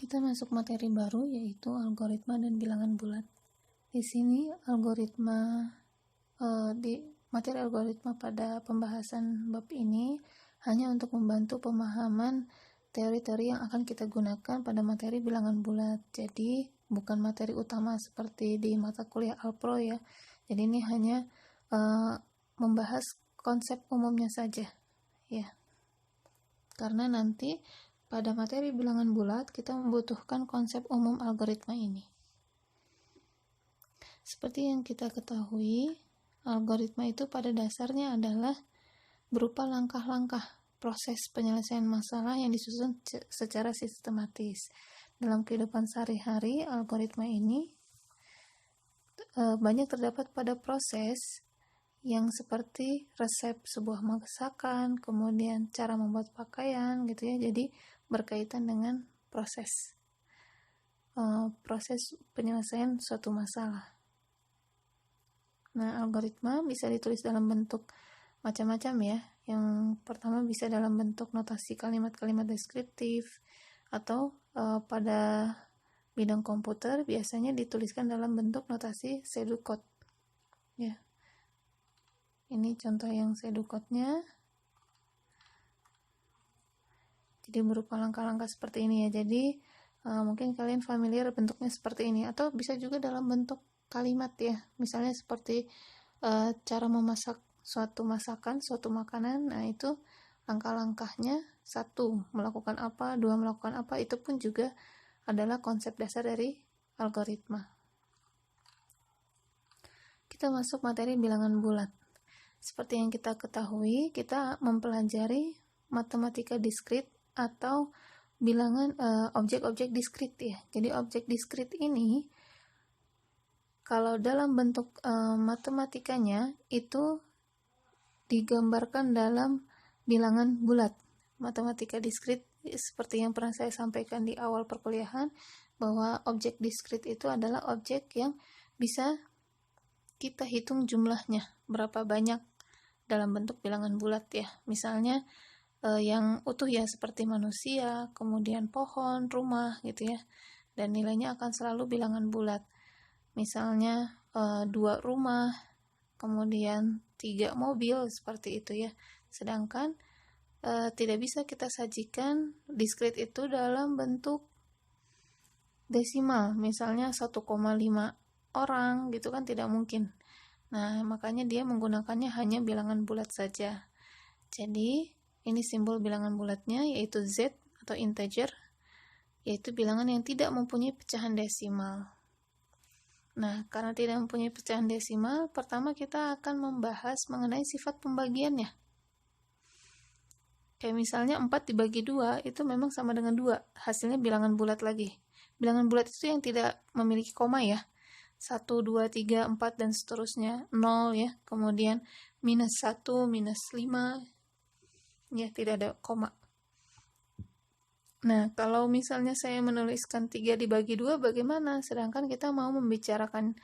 Kita masuk materi baru, yaitu algoritma dan bilangan bulat. Di sini di materi algoritma pada pembahasan bab ini hanya untuk membantu pemahaman teori-teori yang akan kita gunakan pada materi bilangan bulat. Jadi bukan materi utama seperti di mata kuliah Alpro ya. Jadi ini hanya membahas konsep umumnya saja ya. Karena nanti pada materi bilangan bulat, kita membutuhkan konsep umum algoritma ini. Seperti yang kita ketahui, algoritma itu pada dasarnya adalah berupa langkah-langkah proses penyelesaian masalah yang disusun secara sistematis. Dalam kehidupan sehari-hari, algoritma ini banyak terdapat pada proses yang seperti resep sebuah masakan, kemudian cara membuat pakaian gitu ya. Jadi berkaitan dengan proses penyelesaian suatu masalah. Nah, algoritma bisa ditulis dalam bentuk macam-macam ya. Yang pertama bisa dalam bentuk notasi kalimat-kalimat deskriptif, atau pada bidang komputer biasanya dituliskan dalam bentuk notasi pseudocode ya. Ini contoh yang pseudocode-nya. Jadi berupa langkah-langkah seperti ini ya. Jadi mungkin kalian familiar bentuknya seperti ini, atau bisa juga dalam bentuk kalimat ya. Misalnya seperti cara memasak suatu masakan, suatu makanan. Nah, itu langkah-langkahnya: 1 melakukan apa, 2 melakukan apa. Itu pun juga adalah konsep dasar dari algoritma. Kita masuk materi bilangan bulat. Seperti yang kita ketahui, kita mempelajari matematika diskrit atau bilangan objek-objek diskrit ya. Jadi objek diskrit ini kalau dalam bentuk matematikanya itu digambarkan dalam bilangan bulat. Matematika diskrit seperti yang pernah saya sampaikan di awal perkuliahan, bahwa objek diskrit itu adalah objek yang bisa kita hitung jumlahnya berapa banyak dalam bentuk bilangan bulat ya. Misalnya yang utuh ya, seperti manusia, kemudian pohon, rumah gitu ya, dan nilainya akan selalu bilangan bulat. Misalnya 2 rumah, kemudian 3 mobil, seperti itu ya. Sedangkan tidak bisa kita sajikan diskrit itu dalam bentuk desimal, misalnya 1,5 orang gitu kan, tidak mungkin. Nah, makanya dia menggunakannya hanya bilangan bulat saja. Jadi ini simbol bilangan bulatnya, yaitu Z atau integer, yaitu bilangan yang tidak mempunyai pecahan desimal. Nah, karena tidak mempunyai pecahan desimal, pertama kita akan membahas mengenai sifat pembagiannya. Kayak misalnya 4 dibagi 2, itu memang sama dengan 2, hasilnya bilangan bulat lagi. Bilangan bulat itu yang tidak memiliki koma ya. 1, 2, 3, 4, dan seterusnya, 0 ya. Kemudian -1, -5, ya, tidak ada koma. Nah, kalau misalnya saya menuliskan 3 dibagi 2, bagaimana? Sedangkan kita mau membicarakan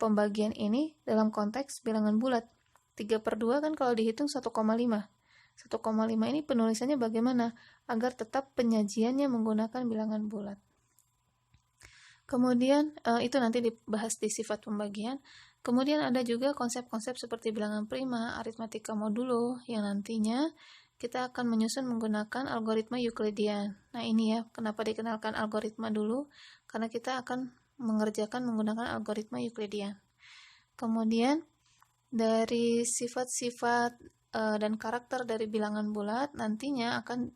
pembagian ini dalam konteks bilangan bulat. 3/2 kan kalau dihitung 1,5. 1,5 ini penulisannya bagaimana? Agar tetap penyajiannya menggunakan bilangan bulat. Kemudian itu nanti dibahas di sifat pembagian. Kemudian ada juga konsep-konsep seperti bilangan prima, aritmatika modulo, yang nantinya kita akan menyusun menggunakan algoritma Euclidean. Nah, ini ya, kenapa dikenalkan algoritma dulu? Karena kita akan mengerjakan menggunakan algoritma Euclidean. Kemudian dari sifat-sifat dan karakter dari bilangan bulat nantinya akan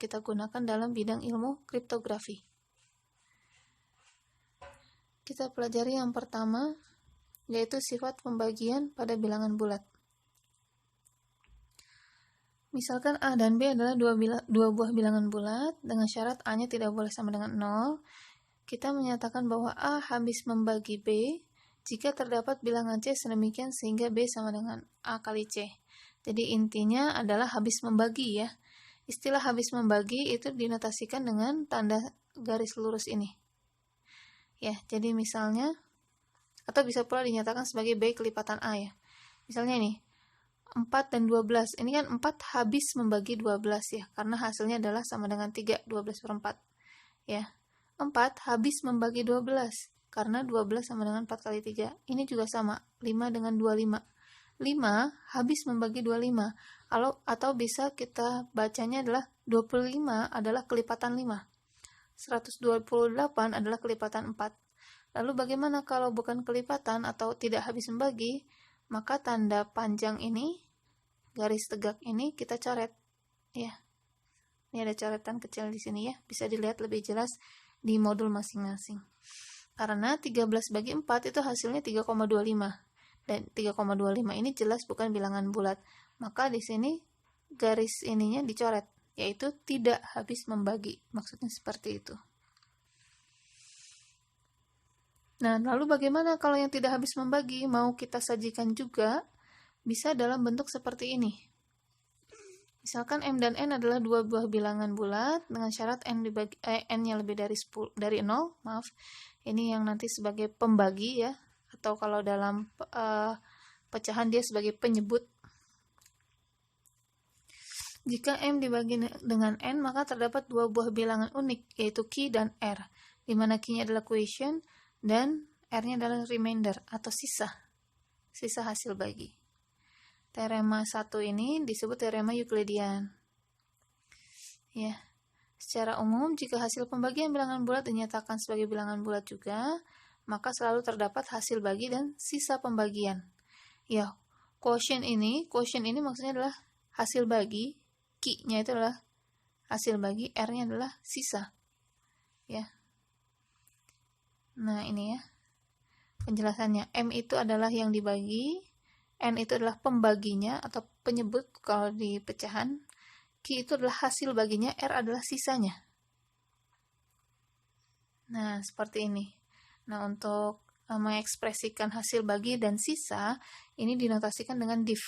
kita gunakan dalam bidang ilmu kriptografi. Kita pelajari yang pertama, yaitu sifat pembagian pada bilangan bulat. Misalkan A dan B adalah dua buah bilangan bulat dengan syarat A-nya tidak boleh sama dengan 0. Kita menyatakan bahwa A habis membagi B jika terdapat bilangan C sedemikian sehingga B sama dengan A kali C. Jadi intinya adalah habis membagi ya. Istilah habis membagi itu dinotasikan dengan tanda garis lurus ini. Ya, jadi misalnya, atau bisa pula dinyatakan sebagai B kelipatan A ya. Misalnya ini, 4 dan 12. Ini kan 4 habis membagi 12 ya, karena hasilnya adalah sama dengan 3, 12/4. Ya. 4 habis membagi 12, karena 12 sama dengan 4 kali 3. Ini juga sama, 5 dengan 25. 5 habis membagi 25, atau bisa kita bacanya adalah 25 adalah kelipatan 5. 128 adalah kelipatan 4. Lalu bagaimana kalau bukan kelipatan atau tidak habis membagi? Maka tanda panjang ini, garis tegak ini kita coret. Ya. Ini ada coretan kecil di sini ya, bisa dilihat lebih jelas di modul masing-masing. Karena 13 bagi 4 itu hasilnya 3,25. Dan 3,25 ini jelas bukan bilangan bulat. Maka di sini garis ininya dicoret, yaitu tidak habis membagi. Maksudnya seperti itu. Nah, lalu bagaimana kalau yang tidak habis membagi mau kita sajikan juga? Bisa dalam bentuk seperti ini. Misalkan M dan N adalah dua buah bilangan bulat dengan syarat N-nya lebih dari 0, maaf. Ini yang nanti sebagai pembagi ya, atau kalau dalam pecahan dia sebagai penyebut. Jika M dibagi dengan N, maka terdapat dua buah bilangan unik, yaitu Q dan R, di mana Q-nya adalah quotient dan R-nya adalah remainder atau sisa hasil bagi. Teorema 1 ini disebut teorema Euclidean. Ya. Secara umum, jika hasil pembagian bilangan bulat dinyatakan sebagai bilangan bulat juga, maka selalu terdapat hasil bagi dan sisa pembagian. Ya, quotient ini maksudnya adalah hasil bagi, Q-nya itu adalah hasil bagi, R-nya adalah sisa. Ya. Nah, ini ya. Penjelasannya, M itu adalah yang dibagi, N itu adalah pembaginya atau penyebut kalau di pecahan, Q itu adalah hasil baginya, R adalah sisanya. Nah, seperti ini. Nah, untuk mengekspresikan hasil bagi dan sisa, ini dinotasikan dengan div.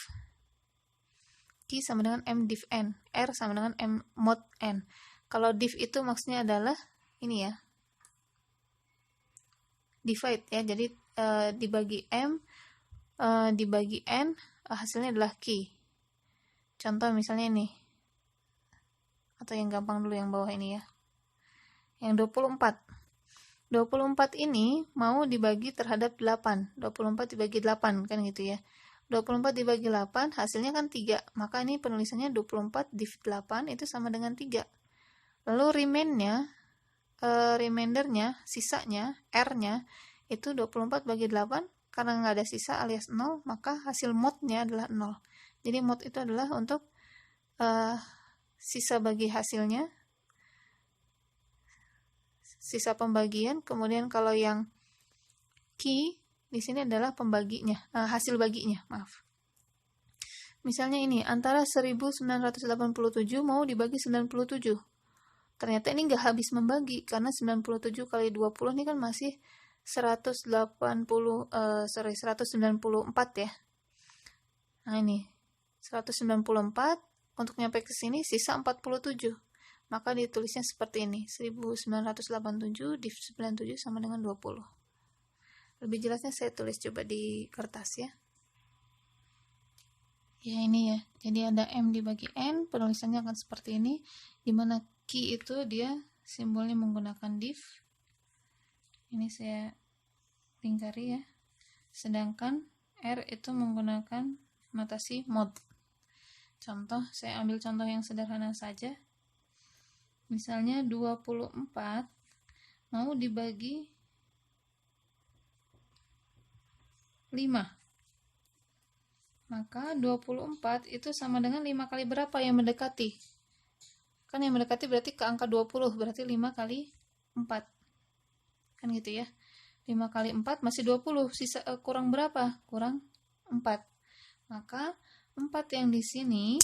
Q sama dengan M div N, R sama dengan M mod N. Kalau div itu maksudnya adalah ini ya, divide ya, jadi dibagi M, dibagi N, hasilnya adalah Q. Contoh misalnya ini, atau yang gampang dulu yang bawah ini ya, yang 24 ini mau dibagi terhadap 8, 24 dibagi 8 kan gitu ya, 24 dibagi 8 hasilnya kan 3, maka ini penulisannya 24 div 8 itu sama dengan 3. Lalu remindernya, sisanya, R-nya itu 24 bagi 8, karena nggak ada sisa alias 0, maka hasil modnya adalah 0. Jadi mod itu adalah untuk sisa bagi hasilnya, sisa pembagian. Kemudian kalau yang Q di sini adalah pembaginya, hasil baginya, maaf. Misalnya ini, antara 1987 mau dibagi 97. Ternyata ini nggak habis membagi, karena 97 kali 20 ini kan masih 194 ya. Nah ini 194, untuk nyampe ke sini sisa 47. Maka ditulisnya seperti ini, 1987 div 97 sama dengan 20. Lebih jelasnya saya tulis coba di kertas ya. Ya ini ya, jadi ada M dibagi N, penulisannya akan seperti ini, dimana Q itu dia simbolnya menggunakan div. Ini saya lingkari ya. Sedangkan R itu menggunakan notasi mod. Contoh, saya ambil contoh yang sederhana saja. Misalnya 24 mau dibagi 5. Maka 24 itu sama dengan 5 kali berapa yang mendekati? Kan yang mendekati berarti ke angka 20, berarti 5 kali 4. Kan gitu ya. 5 kali 4 masih 20, sisa kurang berapa? Kurang 4. Maka 4 yang di sini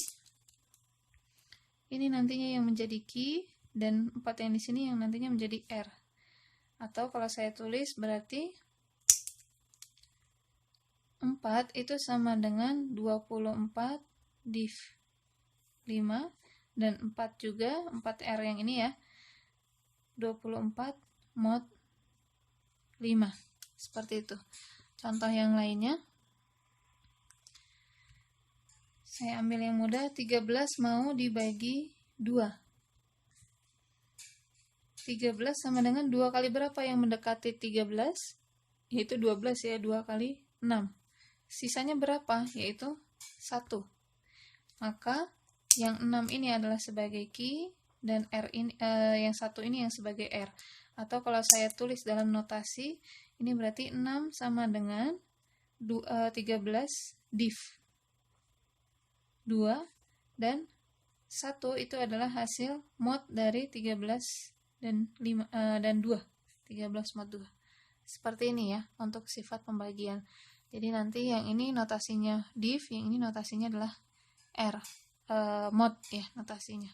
ini nantinya yang menjadi Q, dan 4 yang di sini yang nantinya menjadi R. Atau kalau saya tulis berarti 4 itu sama dengan 24 div 5, dan 4 juga, 4R yang ini ya, 24 mod 5. Seperti itu. Contoh yang lainnya, saya ambil yang mudah, 13 mau dibagi 2. 13 sama dengan 2 kali berapa yang mendekati 13? Yaitu 12 ya, 2 kali 6. Sisanya berapa? Yaitu 1. Maka yang 6 ini adalah sebagai Q dan R ini yang 1 ini yang sebagai R. Atau kalau saya tulis dalam notasi, ini berarti 6 sama dengan 13 div 2 dan 1 itu adalah hasil mod dari 13 dan 5 dan 2. 13 mod 2. Seperti ini ya untuk sifat pembagian. Jadi nanti yang ini notasinya div, yang ini notasinya adalah R mod ya notasinya.